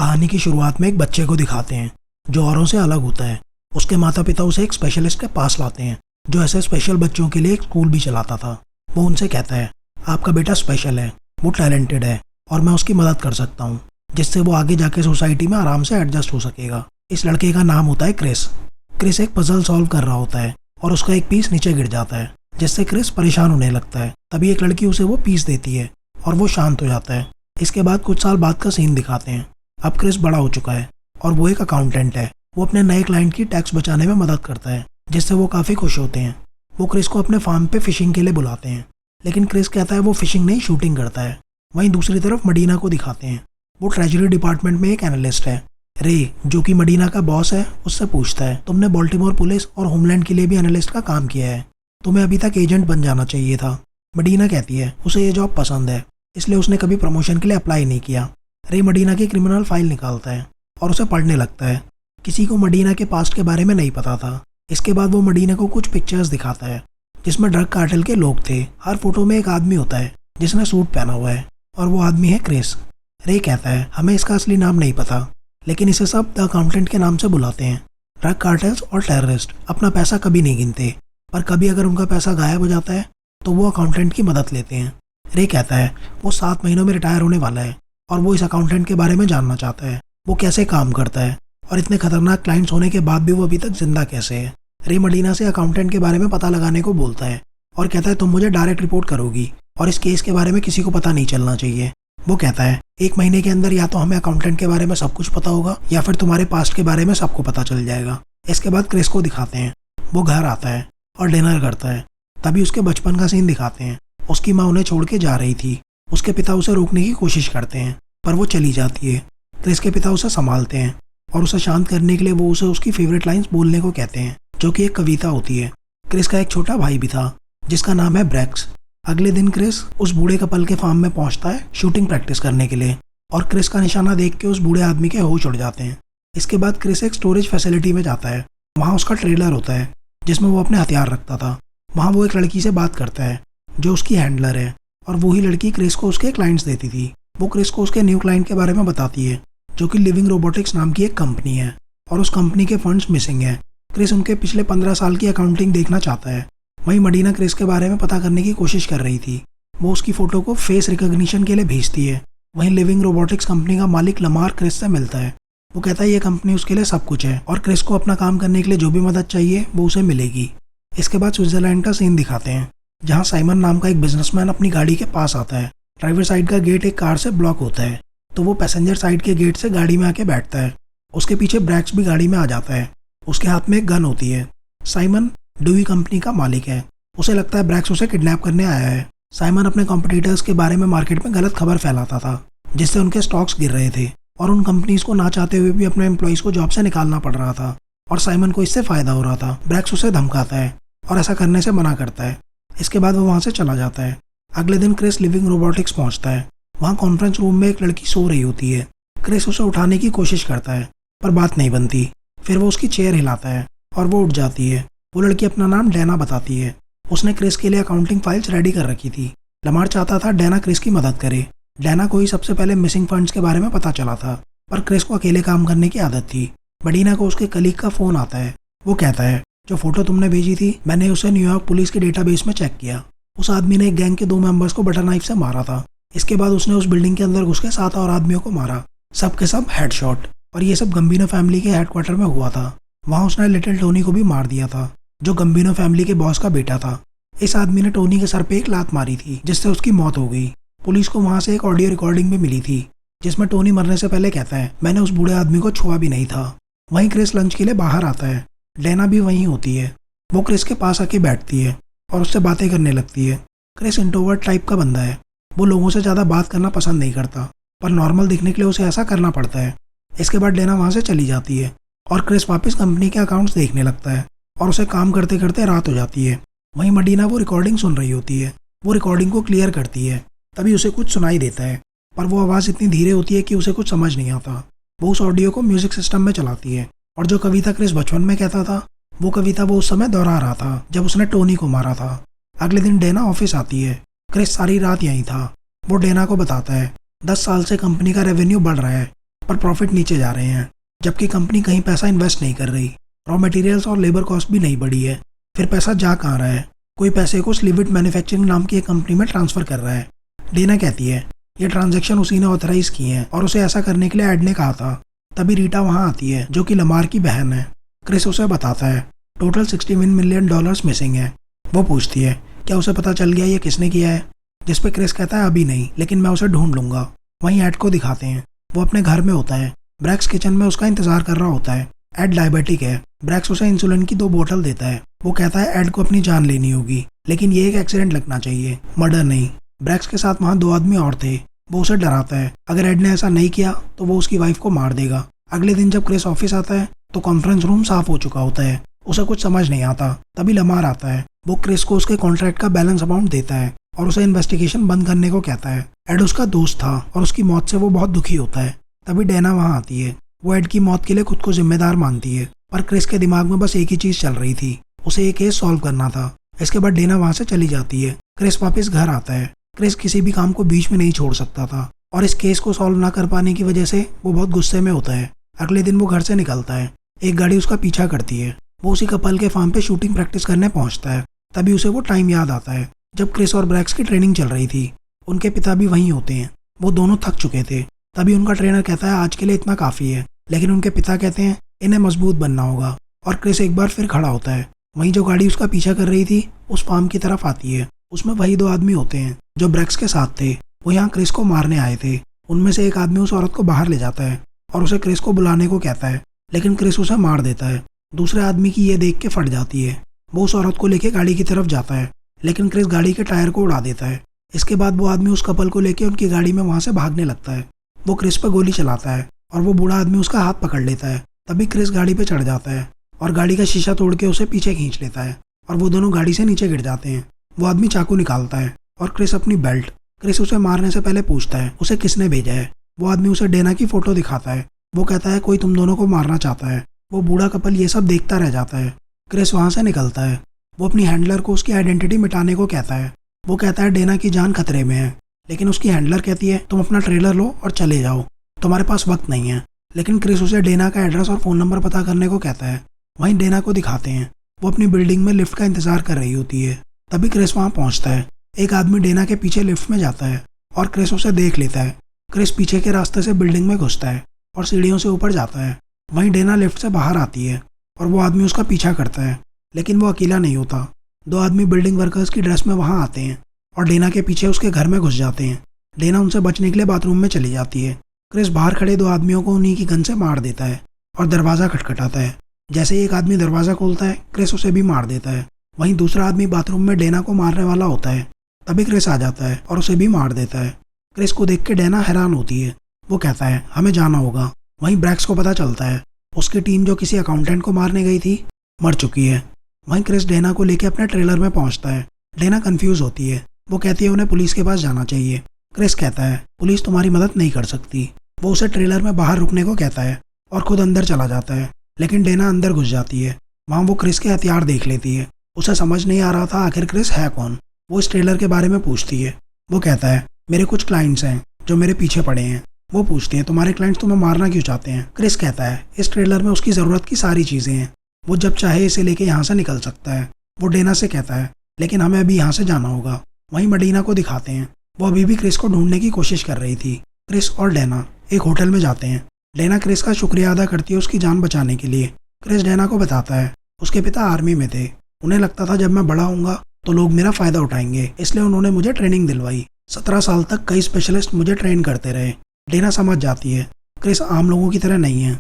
कहानी की शुरुआत में एक बच्चे को दिखाते हैं जो औरों से अलग होता है। उसके माता पिता उसे एक स्पेशलिस्ट के पास लाते हैं जो ऐसे स्पेशल बच्चों के लिए एक स्कूल भी चलाता था। वो उनसे कहता है, आपका बेटा स्पेशल है, वो टैलेंटेड है और मैं उसकी मदद कर सकता हूँ जिससे वो आगे जाके सोसाइटी में आराम से एडजस्ट हो सकेगा। इस लड़के का नाम होता है क्रिस। क्रिस एक पजल सॉल्व कर रहा होता है और उसका एक पीस नीचे गिर जाता है जिससे क्रिस परेशान होने लगता है। तभी एक लड़की उसे वो पीस देती है और वो शांत हो जाता है। इसके बाद कुछ साल बाद का सीन दिखाते हैं। अब क्रिस बड़ा हो चुका है और वो एक अकाउंटेंट है। वो अपने नए क्लाइंट की टैक्स बचाने में मदद करता है जिससे वो काफ़ी खुश होते हैं। वो क्रिस को अपने फार्म पे फिशिंग के लिए बुलाते हैं लेकिन क्रिस कहता है वो फिशिंग नहीं शूटिंग करता है। वहीं दूसरी तरफ मडीना को दिखाते हैं। वो ट्रेजरी डिपार्टमेंट में एक एनालिस्ट है। रे, जो कि मडीना का बॉस है, उससे पूछता है, तुमने बॉल्टिमोर पुलिस और होमलैंड के लिए भी एनालिस्ट का काम किया है, तुम्हें अभी तक एजेंट बन जाना चाहिए था। मडीना कहती है उसे ये जॉब पसंद है इसलिए उसने कभी प्रमोशन के लिए अप्लाई नहीं किया। रे मडीना की क्रिमिनल फाइल निकालता है और उसे पढ़ने लगता है। किसी को मडीना के पास्ट के बारे में नहीं पता था। इसके बाद वो मडीना को कुछ पिक्चर्स दिखाता है जिसमें ड्रग कार्टेल के लोग थे। हर फोटो में एक आदमी होता है जिसने सूट पहना हुआ है और वो आदमी है क्रिस। रे कहता है हमें इसका असली नाम नहीं पता लेकिन इसे सब द अकाउंटेंट के नाम से बुलाते हैं। ड्रग कार्टेल्स और टेररिस्ट अपना पैसा कभी नहीं गिनते पर कभी अगर उनका पैसा गायब हो जाता है तो वो अकाउंटेंट की मदद लेते हैं। रे कहता है वो 7 महीनों में रिटायर होने वाला है और वो इस अकाउंटेंट के बारे में जानना चाहता है, वो कैसे काम करता है और इतने खतरनाक क्लाइंट्स होने के बाद भी वो अभी तक जिंदा कैसे है। रे मडीना से अकाउंटेंट के बारे में पता लगाने को बोलता है और कहता है तुम मुझे डायरेक्ट रिपोर्ट करोगी और इस केस के बारे में किसी को पता नहीं चलना चाहिए। वो कहता है 1 महीने के अंदर या तो हमें अकाउंटेंट के बारे में सब कुछ पता होगा या फिर तुम्हारे पास्ट के बारे में सबको पता चल जाएगा। इसके बाद क्रिस को दिखाते हैं। वो घर आता है और डिनर करता है। तभी उसके बचपन का सीन दिखाते हैं। उसकी माँ उन्हें छोड़ के जा रही थी। उसके पिता उसे रोकने की कोशिश करते हैं पर वो चली जाती है। क्रिस के पिता उसे संभालते हैं और उसे शांत करने के लिए वो उसे उसकी फेवरेट लाइंस बोलने को कहते हैं जो कि एक कविता होती है। क्रिस का एक छोटा भाई भी था जिसका नाम है ब्रैक्स। अगले दिन क्रिस उस बूढ़े कपल के फार्म में पहुंचता है शूटिंग प्रैक्टिस करने के लिए और क्रिस का निशाना देख के उस बूढ़े आदमी के होश उड़ जाते हैं। इसके बाद क्रिस एक स्टोरेज फैसिलिटी में जाता है। वहाँ उसका ट्रेलर होता है जिसमें वो अपने हथियार रखता था। वहाँ वो एक लड़की से बात करता है जो उसकी हैंडलर है और वही लड़की क्रिस को उसके क्लाइंट्स देती थी। वो क्रिस को उसके न्यू क्लाइंट के बारे में बताती है जो कि लिविंग रोबोटिक्स नाम की एक कंपनी है और उस कंपनी के फंड्स मिसिंग है। क्रिस उनके पिछले 15 साल की अकाउंटिंग देखना चाहता है। वहीं मडीना क्रिस के बारे में पता करने की कोशिश कर रही थी। वो उसकी फोटो को फेस रिकॉग्निशन के लिए भेजती है। वहीं लिविंग रोबोटिक्स कंपनी का मालिक लमार क्रिस से मिलता है। वो कहता है ये कंपनी उसके लिए सब कुछ है और क्रिस को अपना काम करने के लिए जो भी मदद चाहिए वो उसे मिलेगी। इसके बाद स्विट्जरलैंड का सीन दिखाते हैं जहाँ साइमन नाम का एक बिजनेसमैन अपनी गाड़ी के पास आता है। ड्राइवर साइड का गेट एक कार से ब्लॉक होता है तो वो पैसेंजर साइड के गेट से गाड़ी में आके बैठता है। उसके पीछे ब्रैक्स भी गाड़ी में आ जाता है। उसके हाथ में एक गन होती है। साइमन ड्यूई कंपनी का मालिक है। उसे लगता है ब्रैक्स उसे किडनैप करने आया है। साइमन अपने कॉम्पिटिटर्स के बारे में मार्केट में गलत खबर फैलाता था जिससे उनके स्टॉक्स गिर रहे थे और उन कंपनीज को ना चाहते हुए भी अपने एम्प्लॉइज को जॉब से निकालना पड़ रहा था और साइमन को इससे फायदा हो रहा था। ब्रैक्स उसे धमकाता है और ऐसा करने से मना करता है। इसके बाद वो वहाँ से चला जाता है। अगले दिन क्रिस लिविंग रोबोटिक्स पहुँचता है। वहाँ कॉन्फ्रेंस रूम में एक लड़की सो रही होती है। क्रिस उसे उठाने की कोशिश करता है पर बात नहीं बनती। फिर वो उसकी चेयर हिलाता है और वो उठ जाती है। वो लड़की अपना नाम डैना बताती है। उसने क्रिस के लिए अकाउंटिंग फाइल्स रेडी कर रखी थी। लमार चाहता था डैना क्रिस की मदद करे। डैना को ही सबसे पहले मिसिंग फंड्स के बारे में पता चला था पर क्रिस को अकेले काम करने की आदत थी। मडीना को उसके कलीग का फ़ोन आता है। वो कहता है जो फोटो तुमने भेजी थी मैंने उसे न्यूयॉर्क पुलिस के डेटाबेस में चेक किया। उस आदमी ने एक गैंग के 2 मेंबर्स को बटर नाइफ से मारा था। इसके बाद उसने उस बिल्डिंग के अंदर घुस के 7 और आदमियों को मारा, सब के सब हेडशॉट। और ये सब गंबिनो फैमिली के हेडक्वार्टर में हुआ था। वहाँ उसने लिटिल टोनी को भी मार दिया था जो गंबिनो फैमिली के बॉस का बेटा था। इस आदमी ने टोनी के सर पे एक लात मारी थी जिससे उसकी मौत हो गई। पुलिस को वहाँ से एक ऑडियो रिकॉर्डिंग भी मिली थी जिसमें टोनी मरने से पहले कहता है मैंने उस बूढ़े आदमी को छुआ भी नहीं था। वहीं क्रिस लंच के लिए बाहर आता है। डैना भी वहीं होती है। वो क्रिस के पास आके बैठती है और उससे बातें करने लगती है। क्रिस इंट्रोवर्ट टाइप का बंदा है। वो लोगों से ज़्यादा बात करना पसंद नहीं करता पर नॉर्मल दिखने के लिए उसे ऐसा करना पड़ता है। इसके बाद डैना वहाँ से चली जाती है और क्रिस वापस कंपनी के अकाउंट्स देखने लगता है और उसे काम करते करते रात हो जाती है। वहीं मडीना वो रिकॉर्डिंग सुन रही होती है। वो रिकॉर्डिंग को क्लियर करती है। तभी उसे कुछ सुनाई देता है पर वो आवाज़ इतनी धीरे होती है कि उसे कुछ समझ नहीं आता। वो उस ऑडियो को म्यूजिक सिस्टम में चलाती है और जो कविता क्रिस बचपन में कहता था वो कविता वो उस समय दोहरा रहा था जब उसने टोनी को मारा था। अगले दिन डैना ऑफिस आती है। क्रिस सारी रात यहीं था। वो डैना को बताता है 10 साल से कंपनी का रेवेन्यू बढ़ रहा है पर प्रॉफिट नीचे जा रहे हैं, जबकि कंपनी कहीं पैसा इन्वेस्ट नहीं कर रही। रॉ मटेरियल्स और लेबर कॉस्ट भी नहीं बढ़ी है। फिर पैसा जा कहाँ रहा है? कोई पैसे को स्लीविट मैन्युफैक्चरिंग नाम की एक कंपनी में ट्रांसफ़र कर रहा है। डेना कहती है ये ट्रांजैक्शन उसी ने ऑथराइज किए हैं और उसे ऐसा करने के लिए एड ने कहा था। तभी रीटा वहाँ आती है, जो कि लमार की बहन है। क्रिस उसे बताता है टोटल $61 मिलियन मिसिंग है। वो पूछती है क्या उसे पता चल गया ये किसने किया है? जिस पे क्रिस कहता है अभी नहीं, लेकिन मैं उसे ढूंढ लूंगा। वहीं एड को दिखाते हैं, वो अपने घर में होता है। ब्रैक्स किचन में उसका इंतजार कर रहा होता है। एड डायबिटिक है। ब्रैक्स उसे इंसुलिन की 2 बोतल देता है। वो कहता है एड को अपनी जान लेनी होगी, लेकिन ये एक एक्सीडेंट लगना चाहिए, मर्डर नहीं। ब्रैक्स के साथ वहाँ 2 आदमी और थे। वो उसे डराता है, अगर एड ने ऐसा नहीं किया तो वो उसकी वाइफ को मार देगा। अगले दिन जब क्रिस ऑफिस आता है तो कॉन्फ्रेंस रूम साफ हो चुका होता है। उसे कुछ समझ नहीं आता। तभी लमार आता है। वो क्रिस को उसके कॉन्ट्रैक्ट का बैलेंस अमाउंट देता है और उसे इन्वेस्टिगेशन बंद करने को कहता है। एड उसका दोस्त था और उसकी मौत से वो बहुत दुखी होता है। तभी डेना वहाँ आती है। वो एड की मौत के लिए खुद को जिम्मेदार मानती है, पर क्रिस के दिमाग में बस एक ही चीज़ चल रही थी, उसे ये केस सॉल्व करना था। इसके बाद डेना वहाँ से चली जाती है। क्रिस वापस घर आता है। क्रिस किसी भी काम को बीच में नहीं छोड़ सकता था और इस केस को सॉल्व ना कर पाने की वजह से वो बहुत गुस्से में होता है। अगले दिन वो घर से निकलता है। एक गाड़ी उसका पीछा करती है। वो उसी कपल के फार्म पे शूटिंग प्रैक्टिस करने पहुंचता है। तभी उसे वो टाइम याद आता है जब क्रिस और ब्रैक्स की ट्रेनिंग चल रही थी। उनके पिता भी वहीं होते हैं। वो दोनों थक चुके थे। तभी उनका ट्रेनर कहता है आज के लिए इतना काफ़ी है, लेकिन उनके पिता कहते हैं इन्हें मजबूत बनना होगा। और क्रिस एक बार फिर खड़ा होता है। वहीं जो गाड़ी उसका पीछा कर रही थी उस फार्म की तरफ आती है। उसमें वही 2 आदमी होते हैं जो ब्रैक्स के साथ थे। वो यहाँ क्रिस को मारने आए थे। उनमें से एक आदमी उस औरत को बाहर ले जाता है और उसे क्रिस को बुलाने को कहता है, लेकिन क्रिस उसे मार देता है। दूसरे आदमी की ये देख के फट जाती है। वो उस औरत को लेके गाड़ी की तरफ जाता है, लेकिन क्रिस गाड़ी के टायर को उड़ा देता है। इसके बाद वो आदमी उस कपल को लेके उनकी गाड़ी में वहाँ से भागने लगता है। वो क्रिस पर गोली चलाता है और वो बूढ़ा आदमी उसका हाथ पकड़ लेता है। तभी क्रिस गाड़ी पे चढ़ जाता है और गाड़ी का शीशा तोड़ के उसे पीछे खींच लेता है और वो दोनों गाड़ी से नीचे गिर जाते हैं। वो आदमी चाकू निकालता है और क्रिस अपनी बेल्ट। क्रिस उसे मारने से पहले पूछता है उसे किसने भेजा है। वो आदमी उसे डेना की फोटो दिखाता है। वो कहता है कोई तुम दोनों को मारना चाहता है। वो बूढ़ा कपल ये सब देखता रह जाता है। क्रिस वहाँ से निकलता है। वो अपनी हैंडलर को उसकी आइडेंटिटी मिटाने को कहता है। वो कहता है डेना की जान खतरे में है, लेकिन उसकी हैंडलर कहती है तुम अपना ट्रेलर लो और चले जाओ, तुम्हारे पास वक्त नहीं है। लेकिन क्रिस उसे डेना का एड्रेस और फ़ोन नंबर पता करने को कहता है। वहीं डेना को दिखाते हैं। वो अपनी बिल्डिंग में लिफ्ट का इंतजार कर रही होती है। तभी क्रिस वहाँ पहुँचता है। एक आदमी डेना के पीछे लिफ्ट में जाता है और क्रिस उसे देख लेता है। क्रिस पीछे के रास्ते से बिल्डिंग में घुसता है और सीढ़ियों से ऊपर जाता है। वहीं डेना लिफ्ट से बाहर आती है और वो आदमी उसका पीछा करता है, लेकिन वो अकेला नहीं होता। 2 आदमी बिल्डिंग वर्कर्स की ड्रेस में वहाँ आते हैं और डेना के पीछे उसके घर में घुस जाते हैं। डेना उनसे बचने के लिए बाथरूम में चली जाती है। क्रिस बाहर खड़े 2 आदमियों को उन्हीं की गन से मार देता है और दरवाज़ा खटखटाता है। जैसे ही एक आदमी दरवाज़ा खोलता है, क्रिस उसे भी मार देता है। वहीं दूसरा आदमी बाथरूम में डेना को मारने वाला होता है। तभी क्रिस आ जाता है और उसे भी मार देता है। क्रिस को देख के डेना हैरान होती है। वो कहता है हमें जाना होगा। वहीं ब्रैक्स को पता चलता है उसकी टीम जो किसी अकाउंटेंट को मारने गई थी मर चुकी है। वहीं क्रिस डेना को लेकर अपने ट्रेलर में पहुंचता है। डेना कंफ्यूज होती है। वो कहती है उन्हें पुलिस के पास जाना चाहिए। क्रिस कहता है पुलिस तुम्हारी मदद नहीं कर सकती। वो उसे ट्रेलर में बाहर रुकने को कहता है और खुद अंदर चला जाता है, लेकिन डेना अंदर घुस जाती है। वहाँ वो क्रिस के हथियार देख लेती है। उसे समझ नहीं आ रहा था आखिर क्रिस है कौन। वो इस ट्रेलर के बारे में पूछती है। वो कहता है मेरे कुछ क्लाइंट्स हैं जो मेरे पीछे पड़े हैं। वो पूछती है तुम्हारे क्लाइंट्स तुम्हें मारना क्यों चाहते हैं। क्रिस कहता है इस ट्रेलर में उसकी ज़रूरत की सारी चीज़ें हैं, वो जब चाहे इसे लेके यहाँ से निकल सकता है। वो डेना से कहता है लेकिन हमें अभी यहाँ से जाना होगा। वहीं मडीना को दिखाते हैं। वो अभी भी क्रिस को ढूंढने की कोशिश कर रही थी। क्रिस और डेना एक होटल में जाते हैं। डेना क्रिस का शुक्रिया अदा करती है उसकी जान बचाने के लिए। क्रिस डेना को बताता है उसके पिता आर्मी में थे। उन्हें लगता था जब मैं बड़ा होऊंगा तो लोग मेरा फ़ायदा उठाएंगे, इसलिए उन्होंने मुझे ट्रेनिंग दिलवाई। 17 साल तक कई स्पेशलिस्ट मुझे ट्रेन करते रहे। डेना समझ जाती है क्रिस आम लोगों की तरह नहीं है।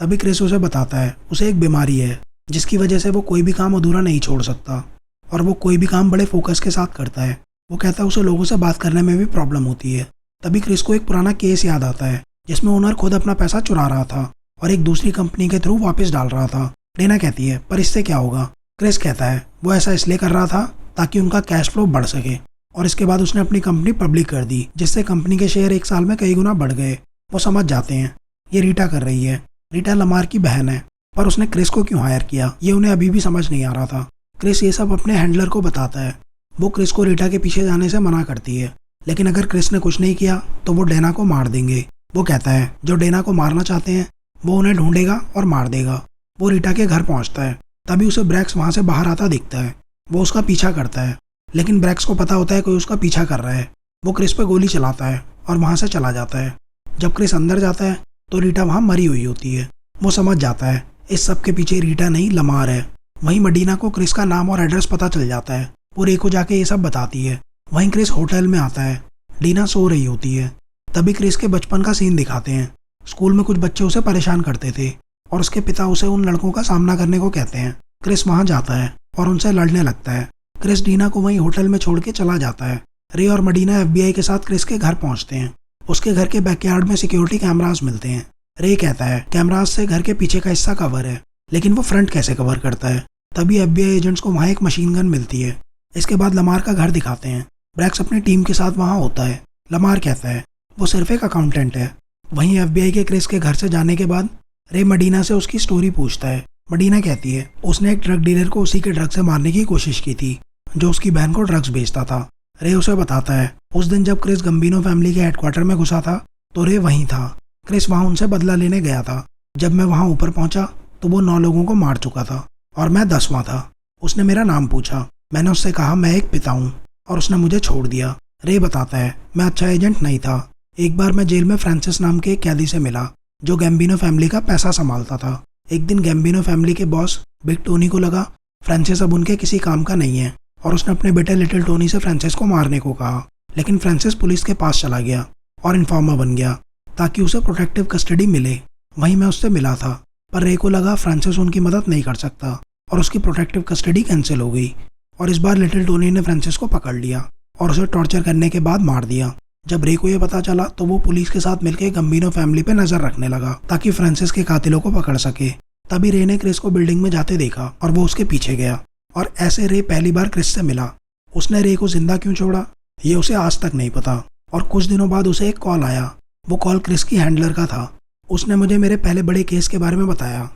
तभी क्रिस उसे बताता है उसे एक बीमारी है जिसकी वजह से वो कोई भी काम अधूरा नहीं छोड़ सकता और वो कोई भी काम बड़े फोकस के साथ करता है। वो कहता है उसे लोगों से बात करने में भी प्रॉब्लम होती है। तभी क्रिस को एक पुराना केस याद आता है जिसमें ओनर खुद अपना पैसा चुरा रहा था और एक दूसरी कंपनी के थ्रू वापस डाल रहा था। डेना कहती है पर इससे क्या होगा। क्रिस कहता है वो ऐसा इसलिए कर रहा था ताकि उनका कैश फ्लो बढ़ सके, और इसके बाद उसने अपनी कंपनी पब्लिक कर दी जिससे कंपनी के शेयर 1 साल में कई गुना बढ़ गए। वो समझ जाते हैं ये रीटा कर रही है। रीटा लमार की बहन है, पर उसने क्रिस को क्यों हायर किया ये उन्हें अभी भी समझ नहीं आ रहा था। क्रिस ये सब अपने हैंडलर को बताता है। वो क्रिस को रीटा के पीछे जाने से मना करती है, लेकिन अगर क्रिस ने कुछ नहीं किया तो वो डेना को मार देंगे। वो कहता है जो डेना को मारना चाहते हैं वो उन्हें ढूंढेगा और मार देगा। वो रीटा के घर पहुंचता है, तभी उसे ब्रैक्स वहां से बाहर आता दिखता है। वो उसका पीछा करता है, लेकिन ब्रैक्स को पता होता है कोई उसका पीछा कर रहा है। वो क्रिस पे गोली चलाता है और वहां से चला जाता है। जब क्रिस अंदर जाता है तो रीटा वहां मरी हुई होती है। वो समझ जाता है इस सब के पीछे रीटा नहीं लमार है। वहीं मडीना को क्रिस का नाम और एड्रेस पता चल जाता है। वो रे को जाके ये सब बताती है। वहीं क्रिस होटल में आता है। डीना सो रही होती है। तभी क्रिस के बचपन का सीन दिखाते हैं। स्कूल में कुछ बच्चे उसे परेशान करते थे और उसके पिता उसे उन लड़कों का सामना करने को कहते हैं। क्रिस वहां जाता है और उनसे लड़ने लगता है। क्रिस डीना को वहीं होटल में छोड़ के चला जाता है। रे और मडीना FBI के साथ क्रिस के घर पहुंचते हैं। उसके घर के बैकयार्ड में सिक्योरिटी कैमरास मिलते हैं। रे कहता है कैमरास से घर के पीछे का हिस्सा कवर है, लेकिन वो फ्रंट कैसे कवर करता है। तभी FBI एजेंट्स को वहाँ एक मशीन गन मिलती है। इसके बाद लमार का घर दिखाते हैं। ब्रैक्स अपनी टीम के साथ वहाँ होता है। लमार कहता है वो सिर्फ एक अकाउंटेंट है। वहीं FBI के क्रिस के घर से जाने के बाद रे मडीना से उसकी स्टोरी पूछता है। मडीना कहती है उसने एक ड्रग डीलर को उसी के ड्रग से मारने की कोशिश की थी जो उसकी बहन को ड्रग्स बेचता था। रे उसे बताता है उस दिन जब क्रिस गंबिनो फैमिली के हेडक्वार्टर में घुसा था तो रे वहीं था। क्रिस वहाँ उनसे बदला लेने गया था। जब मैं वहाँ ऊपर पहुंचा तो वो 9 लोगों को मार चुका था और मैं 10वां था। उसने मेरा नाम पूछा। मैंने उससे कहा मैं एक पिता हूँ और उसने मुझे छोड़ दिया। रे बताता है मैं अच्छा एजेंट नहीं था। एक बार मैं जेल में फ्रांसिस नाम के एक कैदी से मिला जो गैम्बिनो फैमिली का पैसा संभालता था। एक दिन गैम्बिनो फैमिली के बॉस बिग टोनी को लगा फ्रांसिस अब उनके किसी काम का नहीं है और उसने अपने बेटे लिटिल टोनी से फ्रांसिस को मारने को कहा। लेकिन फ्रांसिस पुलिस के पास चला गया और इन्फॉर्मर बन गया ताकि उसे प्रोटेक्टिव कस्टडी मिले। वहीं मैं उससे मिला था, पर रे को लगा फ्रांसिस उनकी मदद नहीं कर सकता और उसकी प्रोटेक्टिव कस्टडी कैंसिल हो गई। और इस बार लिटिल टोनी ने फ्रांसिस को पकड़ लिया और उसे टॉर्चर करने के बाद मार दिया। जब रे को यह पता चला तो वो पुलिस के साथ मिलकर गंबिनो फैमिली पे नजर रखने लगा ताकि फ्रांसिस के कातिलों को पकड़ सके। तभी रे ने क्रिस को बिल्डिंग में जाते देखा और वो उसके पीछे गया और ऐसे रे पहली बार क्रिस से मिला। उसने रे को जिंदा क्यों छोड़ा ये उसे आज तक नहीं पता। और कुछ दिनों बाद उसे एक कॉल आया। वो कॉल क्रिस की हैंडलर का था। उसने मुझे मेरे पहले बड़े केस के बारे में बताया।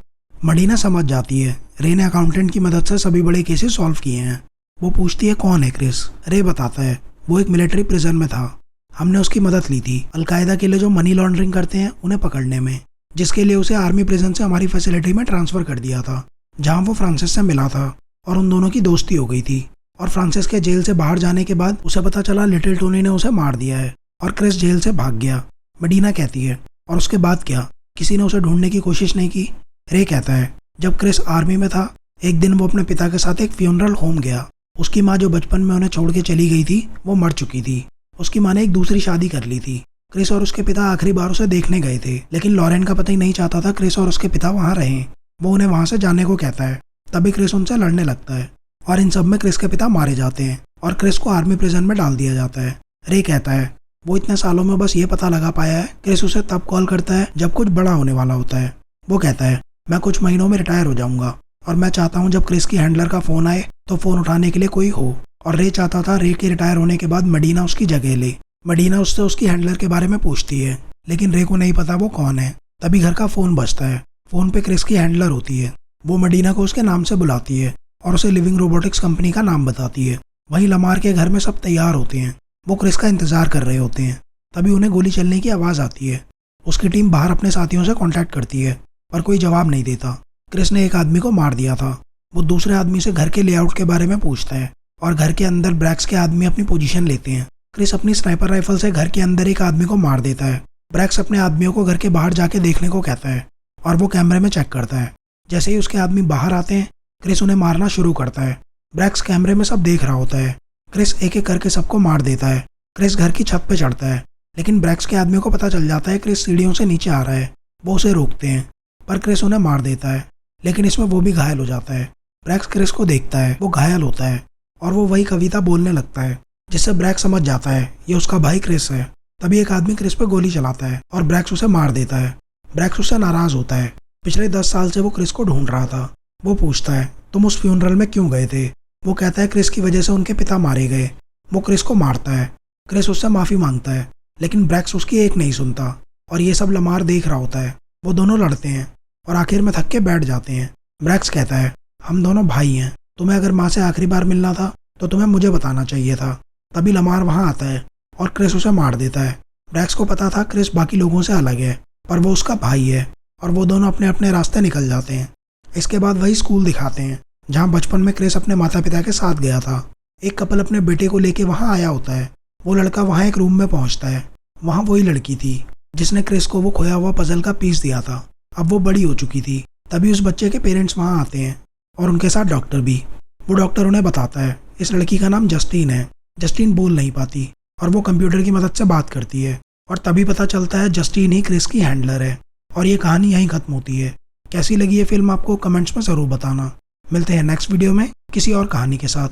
मडीना समझ जाती है रे ने अकाउंटेंट की मदद से सभी बड़े केसेस सॉल्व किए हैं। वो पूछती है कौन है क्रिस। रे बताता है वो एक मिलिट्री प्रिजन में था। हमने उसकी मदद ली थी अलकायदा के लिए जो मनी लॉन्ड्रिंग करते हैं उन्हें पकड़ने में, जिसके लिए उसे आर्मी प्रिजन से हमारी फैसिलिटी में ट्रांसफर कर दिया था जहां वो फ्रांसिस से मिला था और उन दोनों की दोस्ती हो गई थी। और फ्रांसिस के जेल से बाहर जाने के बाद उसे पता चला लिटिल टोनी ने उसे मार दिया है और क्रिस जेल से भाग गया। मडीना कहती है और उसके बाद क्या, किसी ने उसे ढूंढने की कोशिश नहीं की। रे कहता है जब क्रिस आर्मी में था एक दिन वो अपने पिता के साथ एक फ्यूनरल होम गया। उसकी माँ जो बचपन में उन्हें छोड़ के चली गई थी वो मर चुकी थी। उसकी माँ ने एक दूसरी शादी कर ली थी। क्रिस और उसके पिता आखिरी बार उसे देखने गए थे, लेकिन लॉरेन का पता ही नहीं चाहता था क्रिस और उसके पिता वहाँ रहें। वो उन्हें वहाँ से जाने को कहता है। तभी क्रिस उनसे लड़ने लगता है और इन सब में क्रिस के पिता मारे जाते हैं और क्रिस को आर्मी प्रिजन में डाल दिया जाता है। रे कहता है वो इतने सालों में बस ये पता लगा पाया है। क्रिस उसे तब कॉल करता है जब कुछ बड़ा होने वाला होता है। वो कहता है मैं कुछ महीनों में रिटायर हो जाऊंगा और मैं चाहता हूँ जब क्रिस की हैंडलर का फ़ोन आए तो फ़ोन उठाने के लिए कोई हो। और रे चाहता था रे के रिटायर होने के बाद मडीना उसकी जगह ले। मडीना उससे उसकी हैंडलर के बारे में पूछती है, लेकिन रे को नहीं पता वो कौन है। तभी घर का फ़ोन बजता है। फ़ोन पे क्रिस की हैंडलर होती है। वो मडीना को उसके नाम से बुलाती है और उसे लिविंग रोबोटिक्स कंपनी का नाम बताती है। वहीं लमार के घर में सब तैयार होते हैं। वो क्रिस का इंतजार कर रहे होते हैं। तभी उन्हें गोली चलने की आवाज़ आती है। उसकी टीम बाहर अपने साथियों से कांटेक्ट करती है, पर कोई जवाब नहीं देता। क्रिस ने एक आदमी को मार दिया था। वो दूसरे आदमी से घर के लेआउट के बारे में पूछता है और घर के अंदर ब्रैक्स के आदमी अपनी पोजीशन लेते हैं। क्रिस अपनी स्नाइपर राइफल से घर के अंदर एक आदमी को मार देता है। ब्रैक्स अपने आदमियों को घर के बाहर जाके देखने को कहता है और वो कैमरे में चेक करता है। जैसे ही उसके आदमी बाहर आते हैं क्रिस उन्हें मारना शुरू करता है। ब्रैक्स कैमरे में सब देख रहा होता है। क्रिस एक एक करके सबको मार देता है। क्रिस घर की छत पे चढ़ता है, लेकिन ब्रैक्स के आदमियों को पता चल जाता है क्रिस सीढ़ियों से नीचे आ रहा है। वो उसे रोकते हैं, पर क्रिस उन्हें मार देता है, लेकिन इसमें वो भी घायल हो जाता है। ब्रैक्स क्रिस को देखता है, वो घायल होता है और वो वही कविता बोलने लगता है, जिससे ब्रैक्स समझ जाता है ये उसका भाई क्रिस है। तभी एक आदमी क्रिस पे गोली चलाता है और ब्रैक्स उसे मार देता है। ब्रैक्स उससे नाराज होता है। पिछले 10 साल से वो क्रिस को ढूंढ रहा था। वो पूछता है तुम उस फ्यूनरल में क्यों गए थे। वो कहता है क्रिस की वजह से उनके पिता मारे गए। वो क्रिस को मारता है। क्रिस उससे माफ़ी मांगता है, लेकिन ब्रैक्स उसकी एक नहीं सुनता और ये सब लमार देख रहा होता है। वो दोनों लड़ते हैं और आखिर में थक के बैठ जाते हैं। ब्रैक्स कहता है हम दोनों भाई हैं, तुम्हें अगर माँ से आखिरी बार मिलना था तो तुम्हें मुझे बताना चाहिए था। तभी लमार वहाँ आता है और क्रिस उसे मार देता है। ब्रैक्स को पता था क्रिस बाकी लोगों से अलग है, पर वो उसका भाई है और वो दोनों अपने अपने रास्ते निकल जाते हैं। इसके बाद वही स्कूल दिखाते हैं जहाँ बचपन में क्रिस अपने माता पिता के साथ गया था। एक कपल अपने बेटे को लेके वहाँ आया होता है। वो लड़का वहाँ एक रूम में पहुँचता है। वहाँ वही लड़की थी जिसने क्रिस को वो खोया हुआ पजल का पीस दिया था। अब वो बड़ी हो चुकी थी। तभी उस बच्चे के पेरेंट्स वहाँ आते हैं और उनके साथ डॉक्टर भी। वो डॉक्टर उन्हें बताता है इस लड़की का नाम जस्टिन है। जस्टिन बोल नहीं पाती और वो कंप्यूटर की मदद से बात करती है और तभी पता चलता है जस्टिन ही क्रिस की हैंडलर है। और ये कहानी यहीं खत्म होती है। कैसी लगी ये फिल्म आपको कमेंट्स में ज़रूर बताना। मिलते हैं नेक्स्ट वीडियो में किसी और कहानी के साथ।